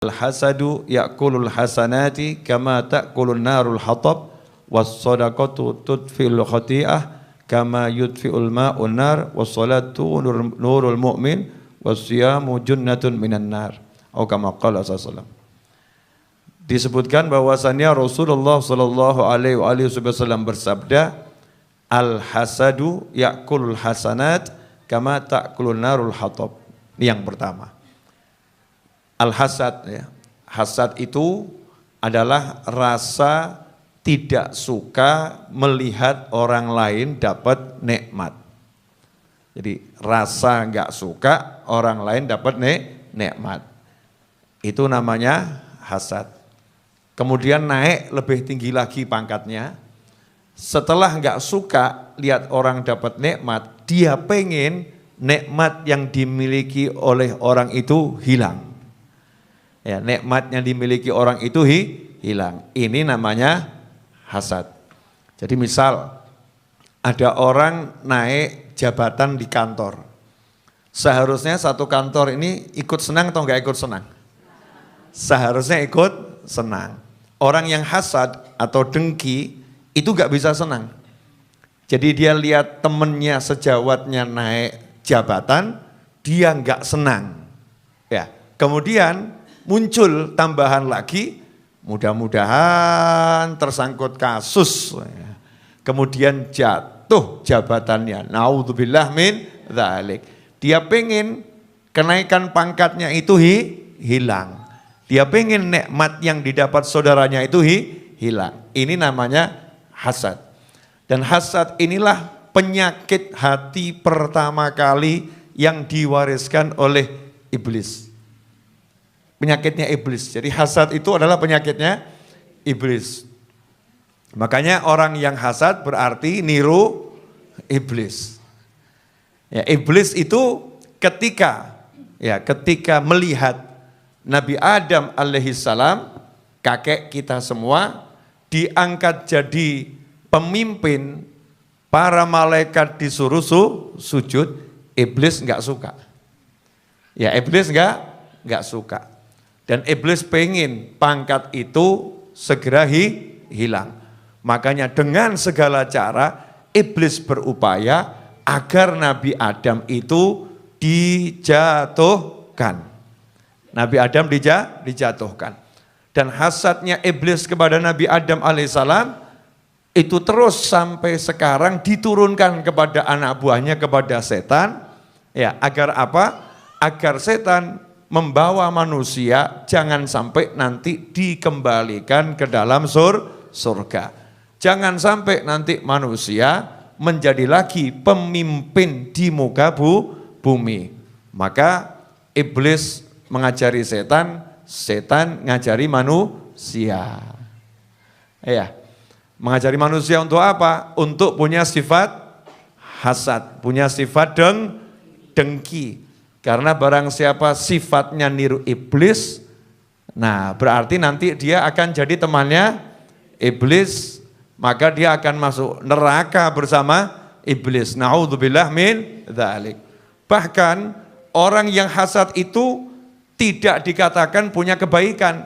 Al-hasadu ya'kulul hasanati kama ta'kulun narul hatab was-sadaqatu tudfi'ul khati'ah kama yudfi'ul ma'un nar was-salatu nurul mu'min was-siyamu junnatun minan nar. Atau kama qala sallallahu. Disebutkan bahwasannya Rasulullah sallallahu alaihi wasallam bersabda, al-hasadu ya'kulul hasanat kama ta'kulun narul hatab. Ini yang pertama. Al-hasad, ya. Hasad itu adalah rasa tidak suka melihat orang lain dapat nikmat. Jadi rasa enggak suka orang lain dapat nikmat. Itu namanya hasad. Kemudian naik lebih tinggi lagi pangkatnya. Setelah enggak suka lihat orang dapat nikmat, dia pengen nikmat yang dimiliki oleh orang itu hilang. Ya, nikmat yang dimiliki orang itu hilang. Ini namanya hasad. Jadi misal ada orang naik jabatan di kantor. Seharusnya satu kantor ini ikut senang atau enggak ikut senang? Seharusnya ikut senang. Orang yang hasad atau dengki itu enggak bisa senang. Jadi dia lihat temennya sejawatnya naik jabatan, dia enggak senang. Ya, kemudian muncul tambahan lagi, mudah-mudahan tersangkut kasus, kemudian jatuh jabatannya, naudzubillah min dzalik. Dia pengen kenaikan pangkatnya itu hilang, dia pengen nikmat yang didapat saudaranya itu hilang. Ini namanya hasad. Dan hasad inilah penyakit hati pertama kali yang diwariskan oleh iblis. Penyakitnya iblis. Jadi hasad itu adalah penyakitnya iblis. Makanya orang yang hasad berarti niru iblis. Ya, iblis itu ketika melihat Nabi Adam alaihissalam, kakek kita semua, diangkat jadi pemimpin, para malaikat disuruh sujud, iblis enggak suka. Ya, iblis enggak suka. Dan iblis pengen pangkat itu segera hilang. Makanya dengan segala cara iblis berupaya agar Nabi Adam itu dijatuhkan. Nabi Adam dijatuhkan. Dan hasadnya iblis kepada Nabi Adam alaihissalam itu terus sampai sekarang diturunkan kepada anak buahnya, kepada setan. Ya, agar apa? Agar setan membawa manusia jangan sampai nanti dikembalikan ke dalam surga. Jangan sampai nanti manusia menjadi lagi pemimpin di muka bumi. Maka iblis mengajari setan, setan ngajari manusia. Ya, mengajari manusia untuk apa? Untuk punya sifat hasad, punya sifat dengki. Karena barang siapa sifatnya niru iblis, nah berarti nanti dia akan jadi temannya iblis, maka dia akan masuk neraka bersama iblis. Naudzubillah min dzalik. Bahkan orang yang hasad itu tidak dikatakan punya kebaikan.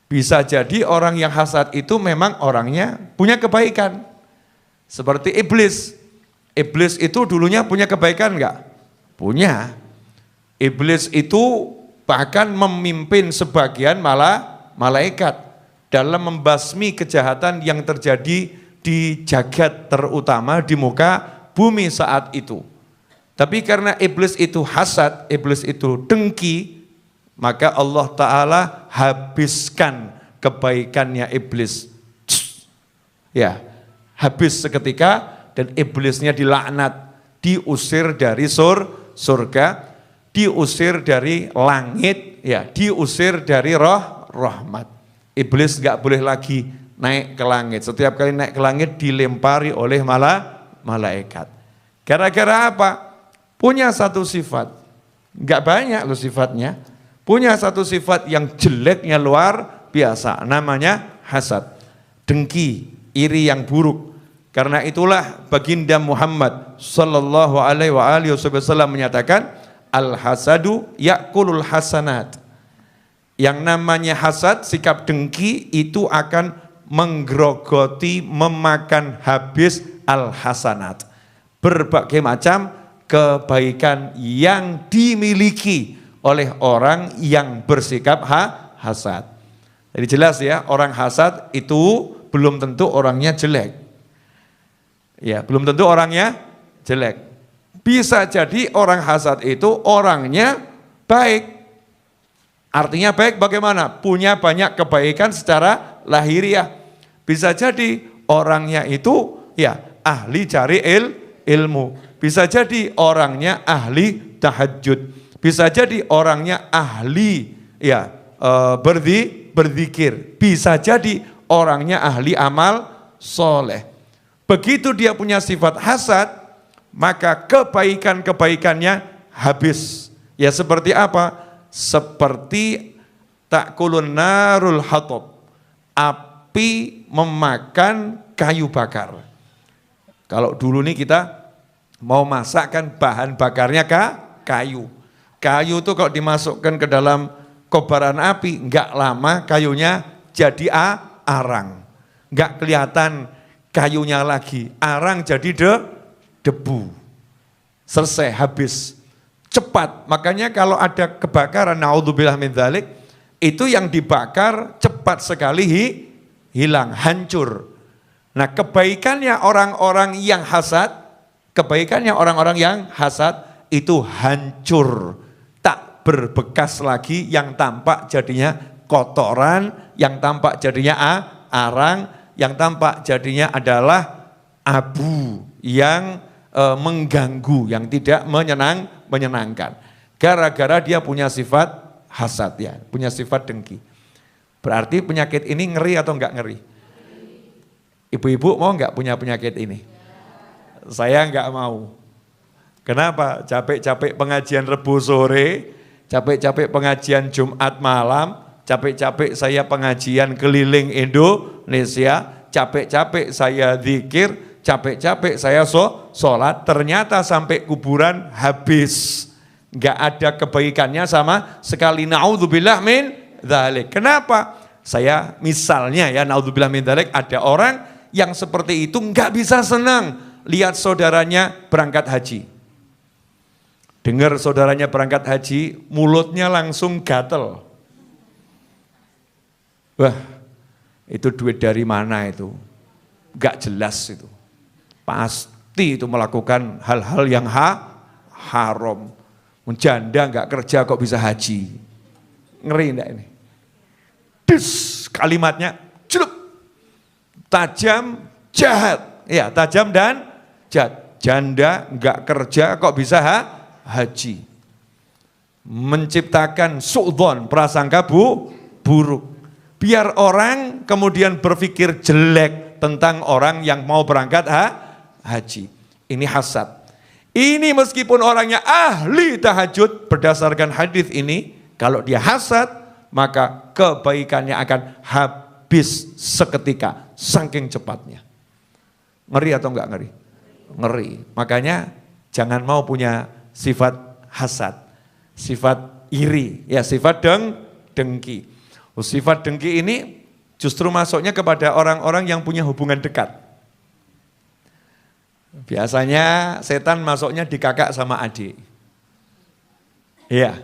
Bisa jadi orang yang hasad itu memang orangnya punya kebaikan. Seperti iblis. Iblis itu dulunya punya kebaikan enggak? Punya. Iblis itu bahkan memimpin sebagian malaikat dalam membasmi kejahatan yang terjadi di jagat terutama di muka bumi saat itu. Tapi karena iblis itu hasad, iblis itu dengki, maka Allah Ta'ala habiskan kebaikannya iblis. Ya, habis seketika dan iblisnya dilaknat, diusir dari surga, diusir dari langit, ya, diusir dari rahmat. Iblis enggak boleh lagi naik ke langit. Setiap kali naik ke langit dilempari oleh malaikat. Gara-gara apa? Punya satu sifat. Enggak banyak loh sifatnya. Punya satu sifat yang jeleknya luar biasa. Namanya hasad. Dengki, iri yang buruk. Karena itulah baginda Muhammad sallallahu alaihi wasallam menyatakan al-hasadu ya'kulul hasanat. Yang namanya hasad, sikap dengki itu akan menggerogoti, memakan habis al-hasanat. Berbagai macam kebaikan yang dimiliki oleh orang yang bersikap hasad. Jadi jelas ya, orang hasad itu belum tentu orangnya jelek. Ya, belum tentu orangnya jelek. Bisa jadi orang hasad itu orangnya baik. Artinya baik bagaimana? Punya banyak kebaikan secara lahiriah. Bisa jadi orangnya itu ya ahli cari ilmu. Bisa jadi orangnya ahli tahajud. Bisa jadi orangnya ahli ya berzikir. Bisa jadi orangnya ahli amal soleh. Begitu dia punya sifat hasad, maka kebaikan-kebaikannya habis. Ya seperti apa? Seperti takulun narul hatab, api memakan kayu bakar. Kalau dulu nih kita mau masak kan bahan bakarnya kayu. Kayu itu kalau dimasukkan ke dalam kobaran api, enggak lama kayunya jadi arang. Enggak kelihatan kayunya lagi, arang jadi debu. Selesai, habis. Cepat, makanya kalau ada kebakaran, naudzubillah min dzalik, itu yang dibakar cepat sekali hilang, hancur. Nah kebaikannya orang-orang yang hasad, itu hancur, tak berbekas lagi, yang tampak jadinya kotoran, yang tampak jadinya arang, yang tampak jadinya adalah abu yang mengganggu, yang tidak menyenangkan. Gara-gara dia punya sifat hasad ya, punya sifat dengki. Berarti penyakit ini ngeri atau enggak ngeri? Ibu-ibu mau enggak punya penyakit ini? Saya enggak mau. Kenapa? Capek-capek pengajian Rebo sore, capek-capek pengajian Jumat malam, capek-capek saya pengajian keliling Indonesia, capek-capek saya zikir, capek-capek saya sholat, ternyata sampai kuburan habis. Enggak ada kebaikannya sama sekali. Naudzubillah min dzalik. Kenapa? Saya misalnya ya, naudzubillah min dzalik, ada orang yang seperti itu enggak bisa senang lihat saudaranya berangkat haji. Dengar saudaranya berangkat haji, mulutnya langsung gatel. Wah, itu duit dari mana itu? Enggak jelas itu. Pasti itu melakukan hal-hal yang haram. Janda enggak kerja kok bisa haji. Ngeri enggak ini? Des, kalimatnya celup, tajam, jahat. Ya, tajam dan jahat. Janda enggak kerja kok bisa haji. Menciptakan su'dzon, prasangka buruk. Biar orang kemudian berpikir jelek tentang orang yang mau berangkat haji. Ini hasad. Ini meskipun orangnya ahli tahajud, berdasarkan hadis ini, kalau dia hasad, maka kebaikannya akan habis seketika, saking cepatnya. Ngeri atau enggak ngeri? Ngeri. Makanya jangan mau punya sifat hasad, sifat iri, ya sifat dengki. Sifat dengki ini justru masuknya kepada orang-orang yang punya hubungan dekat. Biasanya setan masuknya di kakak sama adik. Iya.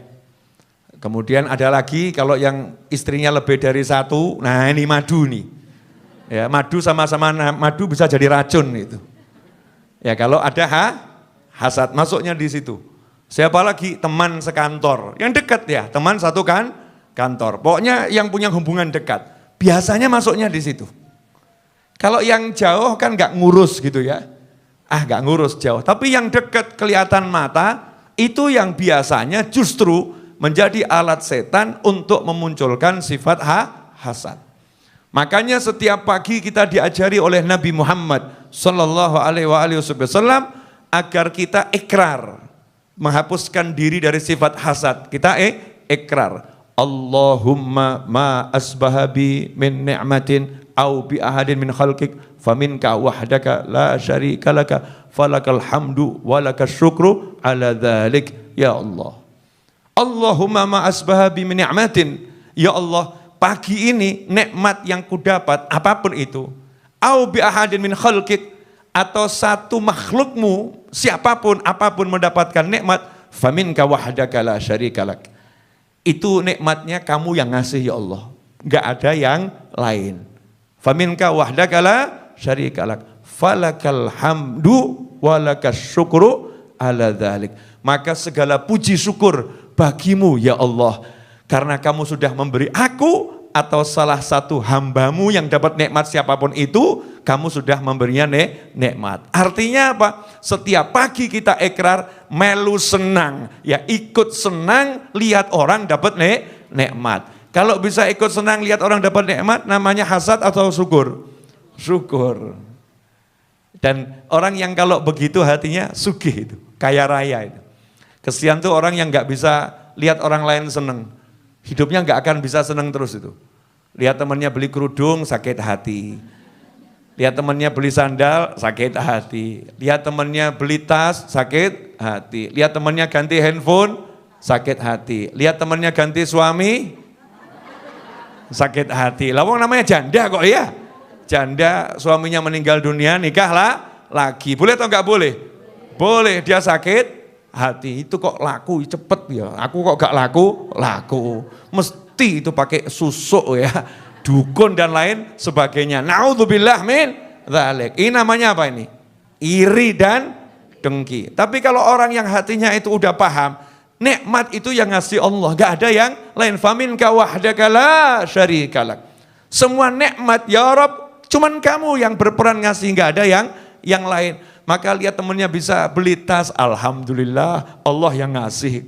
Kemudian ada lagi kalau yang istrinya lebih dari satu, nah ini madu nih. Ya, madu sama-sama madu bisa jadi racun itu. Ya kalau ada hasad masuknya di situ. Siapa lagi? Teman sekantor. Yang dekat ya, teman satu kantor. Pokoknya yang punya hubungan dekat. Biasanya masuknya di situ. Kalau yang jauh kan nggak ngurus gitu ya. Gak ngurus jauh, tapi yang dekat kelihatan mata, itu yang biasanya justru menjadi alat setan untuk memunculkan sifat hasad. Makanya setiap pagi kita diajari oleh Nabi Muhammad sallallahu alaihi wasallam agar kita ikrar, menghapuskan diri dari sifat hasad. Kita ikrar, Allahumma ma asbahabi min ni'matin au bi ahadin min khalqik faminka wahdaka la syarika laka falakal hamdu walakas syukru ala dzalik ya Allah. Allahumma ma asbaha bi ni'matin, Ya Allah, pagi ini nikmat yang kudapat apapun itu, au bi ahadin min khalqik, atau satu makhlukmu siapapun apapun mendapatkan nikmat, faminka wahdaka la syarikalak. Itu nikmatnya kamu yang ngasih ya Allah, enggak ada yang lain. Faminka wahdaka la syarikalak, falakal hamdu walakas syukru ala dzalik. Maka segala puji syukur bagimu ya Allah, karena kamu sudah memberi aku atau salah satu hambamu yang dapat nikmat siapapun itu, kamu sudah memberinya nikmat. Artinya apa? Setiap pagi kita ikrar, melu senang, ya ikut senang lihat orang dapat nikmat. Kalau bisa ikut senang lihat orang dapat nikmat, namanya hasad atau syukur? Syukur. Dan orang yang kalau begitu hatinya sugih itu, kaya raya itu. Kesian tuh orang yang nggak bisa lihat orang lain senang. Hidupnya nggak akan bisa senang terus itu. Lihat temannya beli kerudung, sakit hati. Lihat temannya beli sandal, sakit hati. Lihat temannya beli tas, sakit hati. Lihat temannya ganti handphone, sakit hati. Lihat temannya ganti suami, sakit hati. Lawang namanya janda kok ya. Janda suaminya meninggal dunia, nikahlah lagi. Boleh atau enggak boleh? Boleh, dia sakit hati. Itu kok laku cepet ya. Aku kok gak laku? Laku. Mesti itu pakai susuk ya. Dukun dan lain sebagainya. Naudzubillah min dzalik. Ini namanya apa ini? Iri dan dengki. Tapi kalau orang yang hatinya itu udah paham, nikmat itu yang ngasih Allah, gak ada yang lain. Faminka wahdaka la syarikalak. Semua nikmat ya Rabb, cuman kamu yang berperan ngasih, gak ada yang lain. Maka lihat temannya bisa beli tas, alhamdulillah Allah yang ngasih.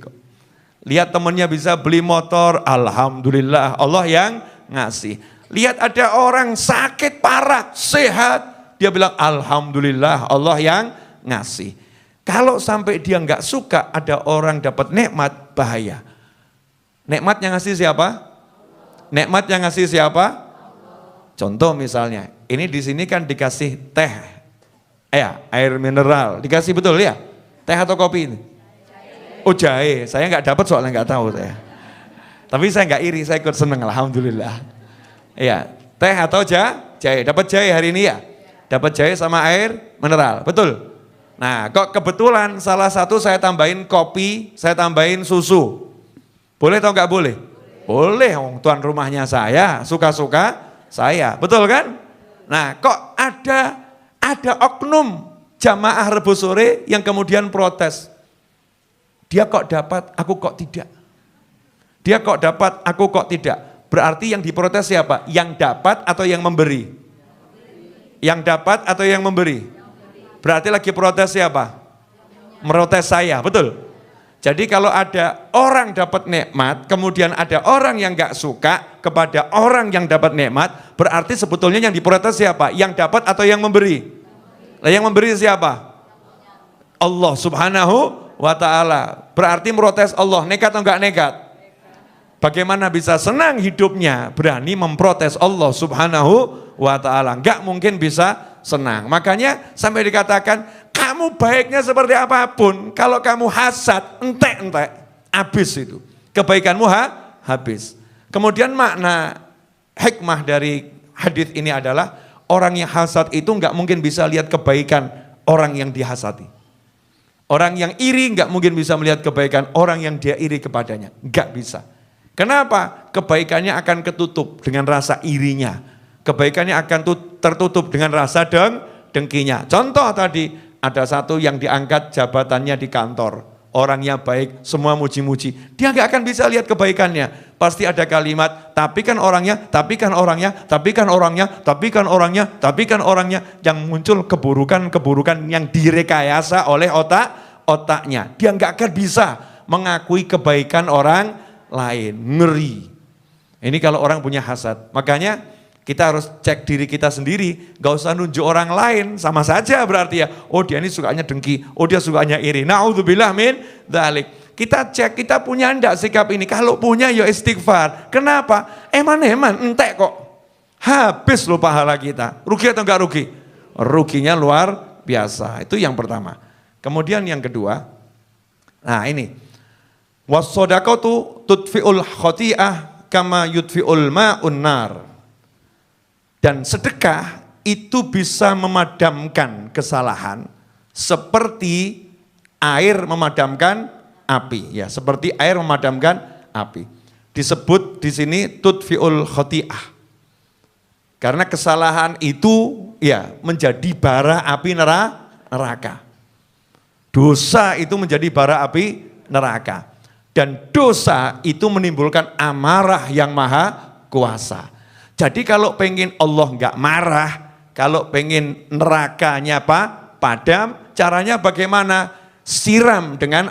Lihat temannya bisa beli motor, alhamdulillah Allah yang ngasih. Lihat ada orang sakit parah, sehat, dia bilang alhamdulillah Allah yang ngasih. Kalau sampai dia nggak suka ada orang dapat nikmat, bahaya. Nikmat yang ngasih siapa? Nikmat yang ngasih siapa? Contoh misalnya, ini di sini kan dikasih teh. Ya, air mineral, dikasih betul ya? Teh atau kopi ini? Oh jahe, saya nggak dapat soalnya nggak tahu saya. Tapi saya nggak iri, saya ikut seneng, alhamdulillah. Ya, teh atau jahe, dapat jahe hari ini ya? Dapat jahe sama air mineral, betul? Nah, kok kebetulan salah satu saya tambahin kopi, saya tambahin susu. Boleh atau nggak boleh? Boleh, tuan rumahnya saya, suka-suka saya, betul kan? Nah, kok ada oknum jamaah rebus sore yang kemudian protes. Dia kok dapat, aku kok tidak. Dia kok dapat, aku kok tidak. Berarti yang diprotes siapa? Yang dapat atau yang memberi? Yang dapat atau yang memberi? Berarti lagi protes siapa? Merotes saya, betul? Jadi kalau ada orang dapat nikmat, kemudian ada orang yang gak suka kepada orang yang dapat nikmat, berarti sebetulnya yang diprotes siapa? Yang dapat atau yang memberi? Nah, yang memberi siapa? Allah subhanahu wa ta'ala. Berarti merotes Allah, nekat atau enggak nekat? Bagaimana bisa senang hidupnya? Berani memprotes Allah subhanahu wa ta'ala. Enggak mungkin bisa senang. Makanya sampai dikatakan, kamu baiknya seperti apapun, kalau kamu hasad, entek-entek, habis itu. Kebaikanmu habis. Kemudian makna hikmah dari hadis ini adalah, orang yang hasad itu enggak mungkin bisa lihat kebaikan orang yang dihasati. Orang yang iri enggak mungkin bisa melihat kebaikan orang yang dia iri kepadanya. Enggak bisa. Kenapa? Kebaikannya akan ketutup dengan rasa irinya. Kebaikannya akan tertutup dengan rasa dengkinya. Contoh tadi, ada satu yang diangkat jabatannya di kantor. Orangnya baik, semua muji-muji. Dia nggak akan bisa lihat kebaikannya. Pasti ada kalimat, tapi kan orangnya, tapi kan orangnya, tapi kan orangnya, tapi kan orangnya, tapi kan orangnya. Yang muncul keburukan-keburukan yang direkayasa oleh otaknya. Dia nggak akan bisa mengakui kebaikan orang lain. Ngeri. Ini kalau orang punya hasad. Makanya kita harus cek diri kita sendiri, gak usah nunjuk orang lain, sama saja berarti ya. Oh dia ini sukanya dengki, oh dia sukanya iri. Naudzubillah min dzalik. Kita cek, kita punya enggak sikap ini? Kalau punya ya istighfar. Kenapa? Eman-eman, entek kok. Habis loh pahala kita. Rugi atau enggak rugi? Ruginya luar biasa. Itu yang pertama. Kemudian yang kedua, nah ini. Was-shadaqatu tudfi'ul khati'ah kama yudfi'ul ma'un nar. Dan sedekah itu bisa memadamkan kesalahan seperti air memadamkan api, ya, seperti air memadamkan api. Disebut di sini tudfi'ul khoti'ah. Karena kesalahan itu ya menjadi bara api neraka. Dosa itu menjadi bara api neraka. Dan dosa itu menimbulkan amarah yang maha kuasa. Jadi kalau pengen Allah enggak marah, kalau pengen nerakanya padam, caranya bagaimana? Siram dengan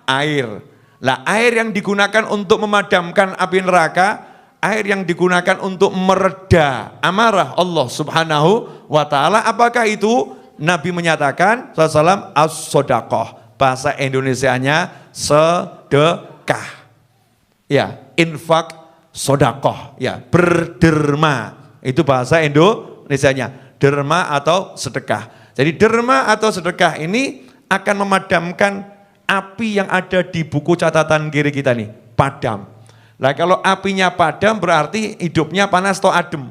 air. Lah air yang digunakan untuk memadamkan api neraka, air yang digunakan untuk mereda amarah Allah Subhanahu wa taala, apakah itu? Nabi menyatakan SAW as-sodaqah. Bahasa Indonesianya sedekah. Ya, infak sodaqah. Ya, berderma. Itu bahasa Indonesianya. Derma atau sedekah. Jadi derma atau sedekah ini akan memadamkan api yang ada di buku catatan kiri kita nih. Padam. Nah kalau apinya padam berarti hidupnya panas atau adem?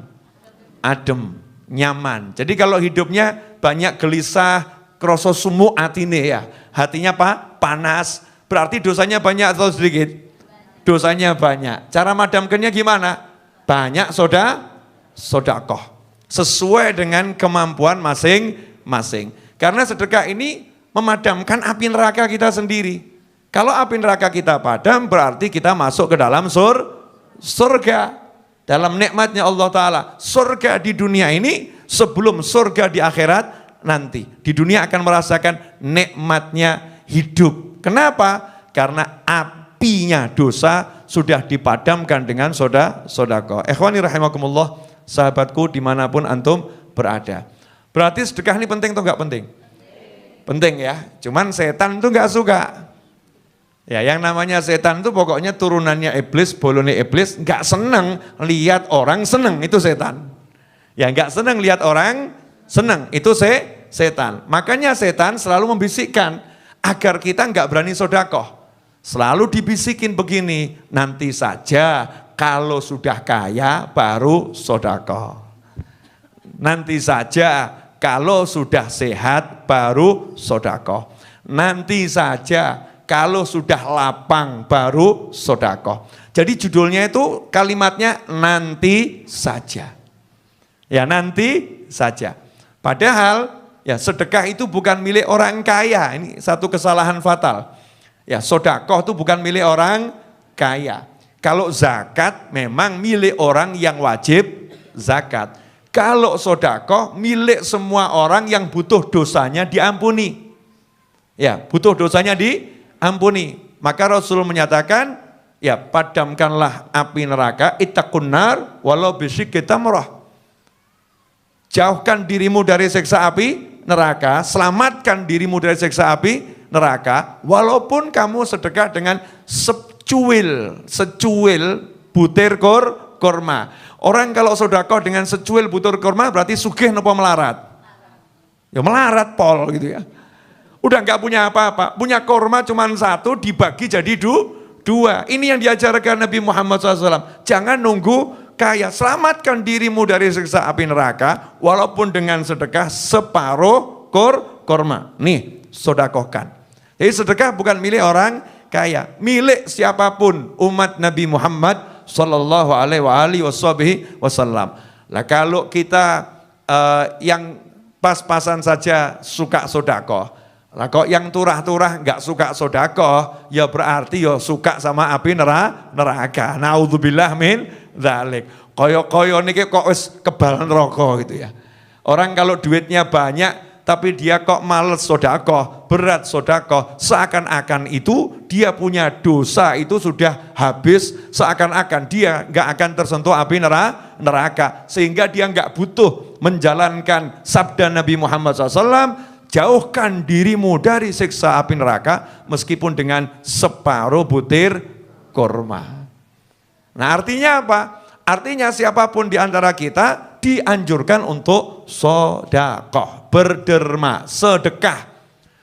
Adem, nyaman. Jadi kalau hidupnya banyak gelisah, kroso sumu atine ya. Hatinya panas, berarti dosanya banyak atau sedikit? Dosanya banyak. Cara madamkannya gimana? Banyak sodakoh. Sesuai dengan kemampuan masing-masing. Karena sedekah ini memadamkan api neraka kita sendiri. Kalau api neraka kita padam, berarti kita masuk ke dalam surga. Dalam nikmatnya Allah Ta'ala. Surga di dunia ini sebelum surga di akhirat nanti. Di dunia akan merasakan nikmatnya hidup. Kenapa? Karena apinya dosa sudah dipadamkan dengan sodakoh. Ikhwani rahimakumullah, sahabatku dimanapun antum berada. Berarti sedekah ini penting atau enggak penting? Penting ya, cuman setan itu enggak suka. Ya, yang namanya setan itu pokoknya turunannya iblis, bolone iblis, enggak senang lihat orang senang, itu setan. Ya enggak senang lihat orang senang, itu setan. Makanya setan selalu membisikkan agar kita enggak berani sodakoh. Selalu dibisikin begini, nanti saja kalau sudah kaya baru sodakoh. Nanti saja kalau sudah sehat baru sodakoh. Nanti saja kalau sudah lapang baru sodakoh. Jadi judulnya itu kalimatnya nanti saja. Ya nanti saja. Padahal ya sedekah itu bukan milik orang kaya. Ini satu kesalahan fatal. Ya sodakoh itu bukan milik orang kaya. Kalau zakat memang milik orang yang wajib zakat. Kalau sodakoh milik semua orang yang butuh dosanya diampuni. Ya butuh dosanya diampuni. Maka Rasul menyatakan, ya padamkanlah api neraka, ittaqun nar walau bisyikki tamrah. Jauhkan dirimu dari siksa api neraka, selamatkan dirimu dari siksa api neraka, walaupun kamu sedekah dengan secuil butir kurma. Orang kalau sedekah dengan secuil butir kurma berarti sugih napa melarat? Ya melarat pol gitu ya. Udah enggak punya apa-apa, punya kurma cuma satu dibagi jadi dua. Ini yang diajarkan Nabi Muhammad SAW. Jangan nunggu kaya, selamatkan dirimu dari siksa api neraka, walaupun dengan sedekah separuh kurma. Nih, sodakohkan. Jadi sedekah bukan milik orang kaya, milik siapapun umat Nabi Muhammad Sallallahu Alaihi Wasallam. Lah kalau kita yang pas-pasan saja suka sodakoh, lah kok yang turah-turah nggak suka sodakoh, ya berarti ya suka sama api neraka. Naudzubillah min dzalik. Koyo-koyo niki kok wis kebal neraka gitu ya. Orang kalau duitnya banyak tapi dia kok males sodakoh, berat sodakoh, seakan-akan itu dia punya dosa itu sudah habis, seakan-akan dia nggak akan tersentuh api neraka, sehingga dia nggak butuh menjalankan sabda Nabi Muhammad SAW, jauhkan dirimu dari siksa api neraka meskipun dengan separuh butir kurma. Nah artinya apa? Artinya siapapun di antara kita dianjurkan untuk sodakoh, berderma, sedekah.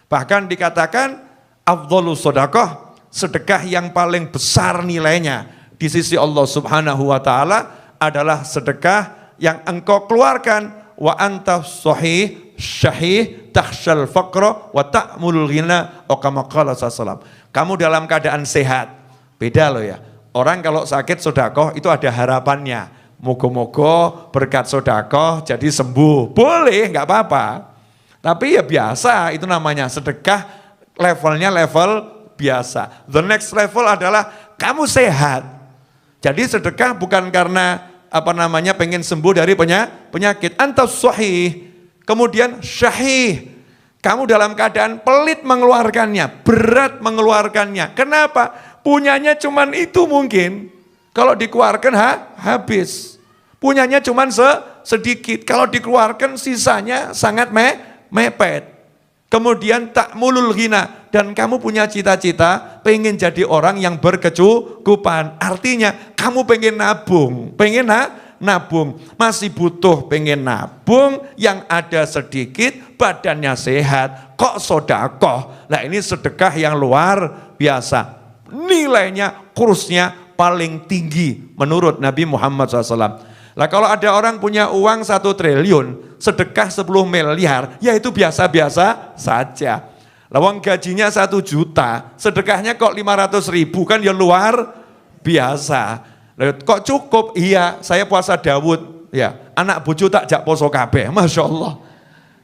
Bahkan dikatakan afdhalus sodakoh, sedekah yang paling besar nilainya di sisi Allah Subhanahu wa taala adalah sedekah yang engkau keluarkan wa anta sahih syahih takhshal faqra wa ta'mulul ghina wa kama qala sallallahu. Kamu dalam keadaan sehat. Beda loh ya. Orang kalau sakit sedekah itu ada harapannya. Moga-moga berkat sedekah jadi sembuh. Boleh, enggak apa-apa. Tapi ya biasa, itu namanya sedekah levelnya level biasa. The next level adalah kamu sehat. Jadi sedekah bukan karena pengen sembuh dari penyakit. Antas sahih. Kemudian syahih. Kamu dalam keadaan pelit mengeluarkannya, berat mengeluarkannya. Kenapa? Punyanya cuman itu mungkin. Kalau dikeluarkan habis. Punyanya cuman sedikit. Kalau dikeluarkan sisanya sangat mepet. Kemudian ta'mulul ghina. Dan kamu punya cita-cita pengen jadi orang yang berkecukupan. Artinya kamu pengen nabung. Masih butuh pengen nabung, yang ada sedikit, badannya sehat. Kok sedekah? Nah ini sedekah yang luar biasa. Nilainya, kursnya paling tinggi menurut Nabi Muhammad SAW. Lah kalau ada orang punya uang 1 triliun, sedekah 10 miliar, ya itu biasa-biasa saja. Lawang gajinya 1 juta, sedekahnya kok 500.000, kan ya luar biasa. Kok cukup? Iya, saya puasa Daud, ya anak bojo tak jak poso kabeh, Masya Allah.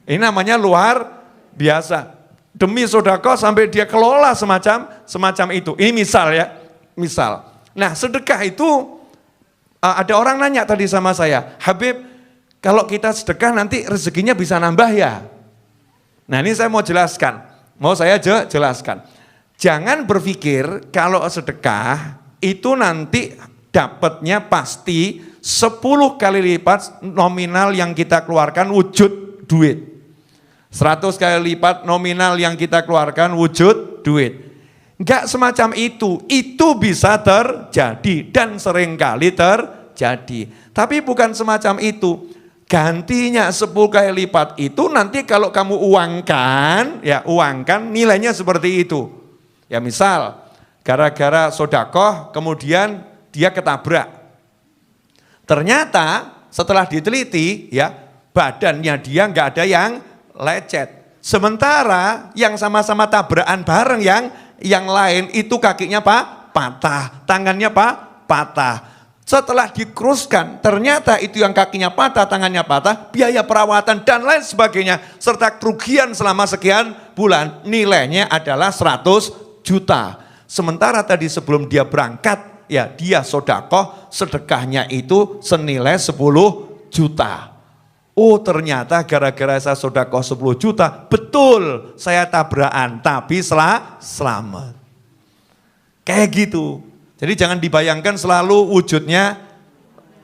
Ini namanya luar biasa. Demi sedekah sampai dia kelola semacam itu. Ini misal ya, misal. Nah sedekah itu, ada orang nanya tadi sama saya, Habib, kalau kita sedekah nanti rezekinya bisa nambah ya? Nah ini saya mau jelaskan. Mau saya jelaskan. Jangan berpikir kalau sedekah itu nanti dapatnya pasti 10 kali lipat nominal yang kita keluarkan wujud duit. 100 kali lipat nominal yang kita keluarkan wujud duit. Enggak semacam itu bisa terjadi dan seringkali terjadi. Tapi bukan semacam itu. Gantinya 10 kali lipat itu nanti kalau kamu uangkan nilainya seperti itu. Ya misal, gara-gara sedekah kemudian dia ketabrak. Ternyata setelah diteliti ya badannya dia nggak ada yang lecet. Sementara yang sama-sama tabrakan bareng yang lain itu kakinya patah, tangannya patah. Setelah dikruskan, ternyata itu yang kakinya patah, tangannya patah, biaya perawatan dan lain sebagainya, serta kerugian selama sekian bulan, nilainya adalah 100 juta. Sementara tadi sebelum dia berangkat, ya dia sedekahnya itu senilai 10 juta. Oh ternyata gara-gara saya sedekah 10 juta, betul saya tabrakan, tapi selamat. Kayak gitu. Jadi jangan dibayangkan selalu wujudnya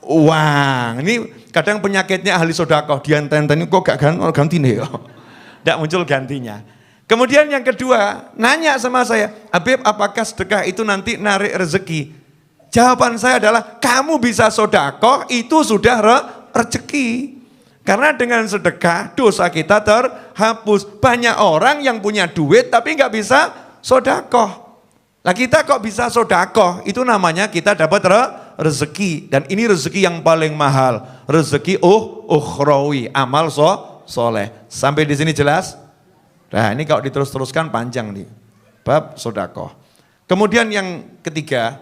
uang. Ini kadang penyakitnya ahli sedekah, dianten-enten kok gak ganti nih. Tidak muncul gantinya. Kemudian yang kedua, nanya sama saya, Habib apakah sedekah itu nanti narik rezeki? Jawaban saya adalah, kamu bisa sedekah itu sudah rezeki. Karena dengan sedekah dosa kita terhapus. Banyak orang yang punya duit tapi gak bisa sedekah. Nah kita kok bisa sedekah, itu namanya kita dapat rezeki. Dan ini rezeki yang paling mahal, rezeki ukhrawi, amal soleh. Sampai di sini jelas? Nah ini kalau diterus-teruskan panjang nih, bab sedekah. Kemudian yang ketiga,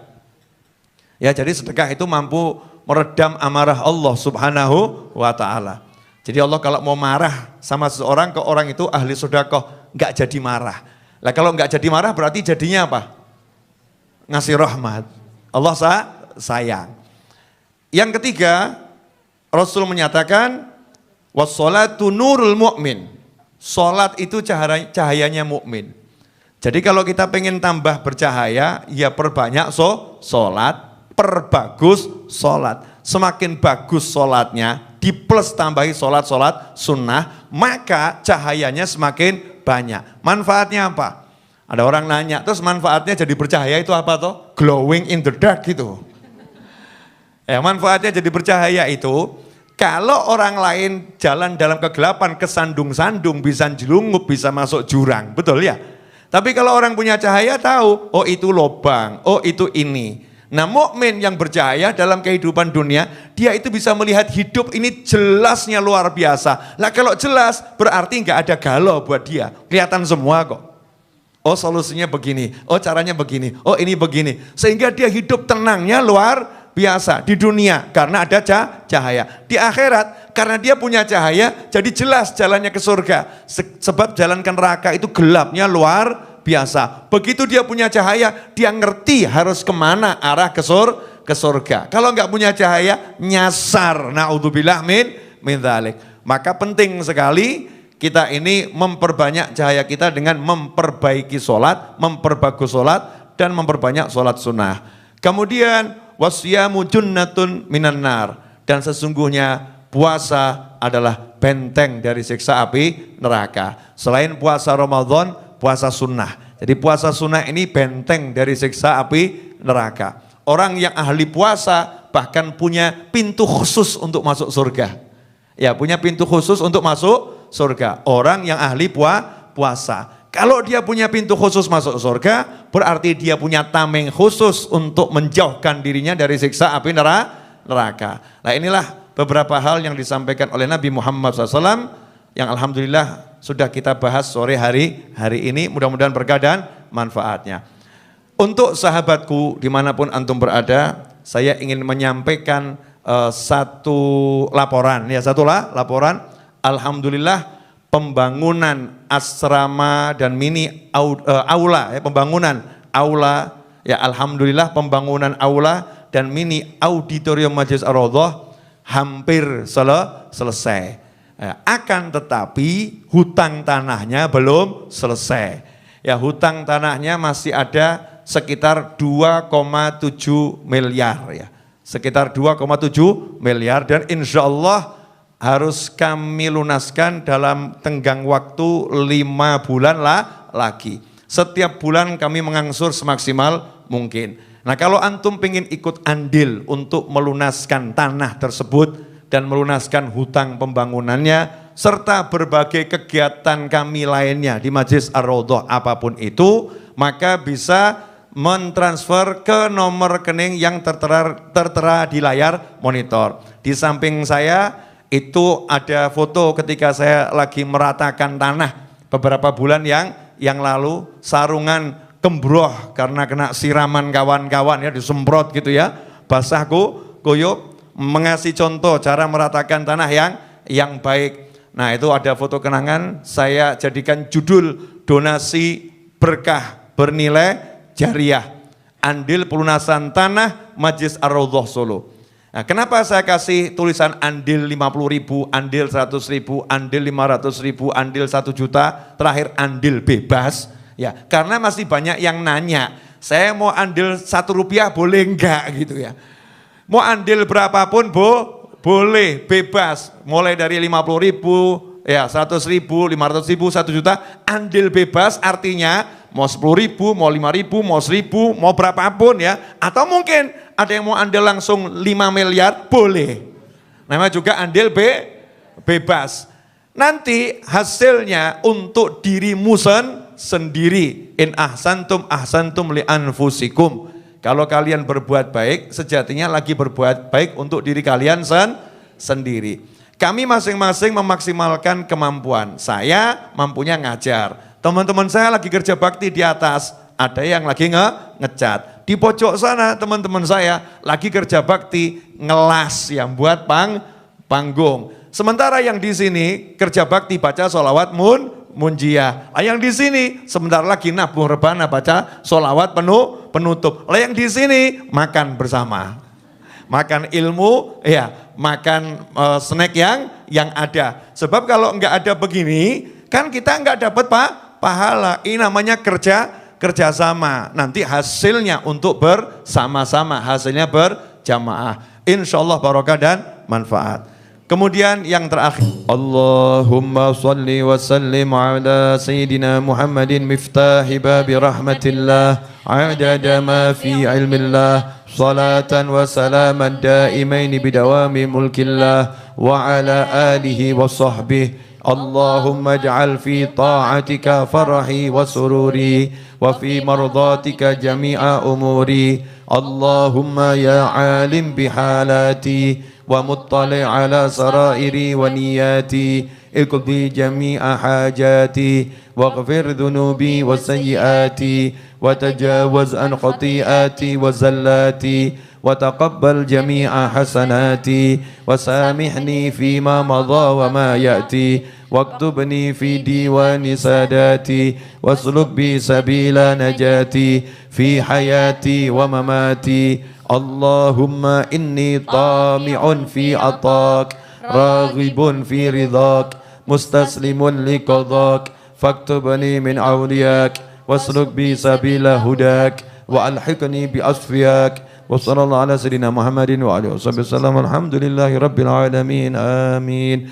ya jadi sedekah itu mampu meredam amarah Allah Subhanahu wa ta'ala. Jadi Allah kalau mau marah sama seseorang, ke orang itu ahli sedekah, enggak jadi marah. Lah kalau enggak jadi marah berarti jadinya apa? Ngasih rahmat. Allah sayang. Yang ketiga, Rasul menyatakan wassalatu nurul mu'min. Salat itu cahayanya mukmin. Jadi kalau kita pengen tambah bercahaya, ya perbanyak salat, perbagus salat. Semakin bagus salatnya, di plus tambahi salat sunnah, maka cahayanya semakin banyak. Manfaatnya apa? Ada orang nanya, terus manfaatnya jadi bercahaya itu apa toh? Glowing in the dark gitu. Ya, manfaatnya jadi bercahaya itu, kalau orang lain jalan dalam kegelapan, kesandung-sandung, bisa jelungup, bisa masuk jurang, betul ya? Tapi kalau orang punya cahaya tahu, oh itu lobang, oh itu ini. Nah, mukmin yang bercahaya dalam kehidupan dunia, dia itu bisa melihat hidup ini jelasnya luar biasa. Lah kalau jelas berarti nggak ada galau buat dia, kelihatan semua kok. Oh solusinya begini, oh caranya begini, oh ini begini. Sehingga dia hidup tenangnya luar biasa di dunia karena ada cahaya. Di akhirat karena dia punya cahaya jadi jelas jalannya ke surga. Sebab jalan ke neraka itu gelapnya luar biasa. Begitu dia punya cahaya, dia ngerti harus kemana arah ke surga. Kalau nggak punya cahaya, nyasar. Na'udzubillah min dzalik. Maka penting sekali kita ini memperbanyak cahaya kita dengan memperbaiki sholat, memperbagus sholat, dan memperbanyak sholat sunnah. Kemudian wasyamu junnatun minan nar. Dan sesungguhnya puasa adalah benteng dari siksa api neraka. Selain puasa Ramadan, puasa sunnah. Jadi puasa sunnah ini benteng dari siksa api neraka. Orang yang ahli puasa bahkan punya pintu khusus untuk masuk surga. Ya, punya pintu khusus untuk masuk surga. Orang yang ahli puasa. Kalau dia punya pintu khusus masuk surga, berarti dia punya tameng khusus untuk menjauhkan dirinya dari siksa api neraka. Nah, inilah beberapa hal yang disampaikan oleh Nabi Muhammad SAW yang alhamdulillah sudah kita bahas sore hari ini, mudah-mudahan berkah dan manfaatnya. Untuk sahabatku dimanapun antum berada, saya ingin menyampaikan satu laporan. Alhamdulillah pembangunan asrama dan mini aula, pembangunan aula, ya alhamdulillah pembangunan aula dan mini auditorium Majelis Ar-Raudhah hampir selesai. Akan tetapi hutang tanahnya belum selesai. Ya, hutang tanahnya masih ada sekitar 2,7 miliar ya. Sekitar 2,7 miliar dan insya Allah harus kami lunaskan dalam tenggang waktu 5 bulan lagi. Setiap bulan kami mengangsur semaksimal mungkin. Nah, kalau antum pengen ikut andil untuk melunaskan tanah tersebut dan melunaskan hutang pembangunannya, serta berbagai kegiatan kami lainnya di Majelis Ar-Raudhah apapun itu, maka bisa mentransfer ke nomor rekening yang tertera di layar monitor. Di samping saya itu ada foto ketika saya lagi meratakan tanah beberapa bulan yang lalu, sarungan kembroh karena kena siraman kawan-kawan ya, disemprot gitu ya, basah kuyup, mengasih contoh cara meratakan tanah yang baik. Nah, itu ada foto kenangan, saya jadikan judul donasi berkah bernilai jariah, andil pelunasan tanah Majelis Ar-Raudhah Solo. Nah, kenapa saya kasih tulisan andil 50.000, andil 100.000, andil 500.000, andil 1 juta, terakhir andil bebas? Ya, karena masih banyak yang nanya, saya mau andil 1 rupiah boleh enggak gitu ya. Mau andil berapapun boleh, bebas. Mulai dari 50.000, ya 100.000, 500.000, 1 juta, andil bebas artinya mau 10.000, mau 5.000, mau 1.000, mau berapapun ya. Atau mungkin ada yang mau andil langsung 5 miliar, boleh. Namanya juga andil bebas. Nanti hasilnya untuk dirimu sendiri. In ahsantum li anfusikum. Kalau kalian berbuat baik, sejatinya lagi berbuat baik untuk diri kalian sendiri. Kami masing-masing memaksimalkan kemampuan. Saya mampunya ngajar. Teman-teman saya lagi kerja bakti di atas. Ada yang lagi ngecat. Di pojok sana teman-teman saya lagi kerja bakti ngelas yang buat panggung. Sementara yang di sini kerja bakti baca sholawat munjiah. Yang di sini sebentar lagi nabung rebana baca sholawat penutup. Yang di sini makan bersama, makan ilmu, ya makan snack yang ada. Sebab kalau nggak ada begini, kan kita nggak dapat pahala. Ini namanya kerjasama. Nanti hasilnya untuk bersama-sama, hasilnya berjamaah. Insya Allah barokah dan manfaat. Kemudian yang terakhir, Allahumma salli wa sallim ala Sayyidina Muhammadin miftahi babi rahmatillah adada ma fi ilmillah salatan wa salaman daimaini bidawami mulkillah wa ala alihi wa sahbihi اللهم اجعل في طاعتك فرحي وسروري وفي مرضاتك جميع أموري اللهم يا عالم بحالاتي ومطلع على سرائري ونياتي اقضي جميع حاجاتي واغفر ذنوبي وسيئاتي وتجاوز عن خطيئاتي وزلاتي وتقبل جميع حسناتي وسامحني فيما مضى وما يأتي واكتبني في ديوان ساداتي واسلك بي سبيل نجاتي في حياتي ومماتي اللهم إني طامع في عطاك راغب في رضاك مستسلم لقضاك فاكتبني من أولياك واسلك بي سبيل هداك وألحقني بأصفياك وصلى الله على سيدنا محمد وعلى آله وصحبه وسلم الحمد لله رب العالمين آمين.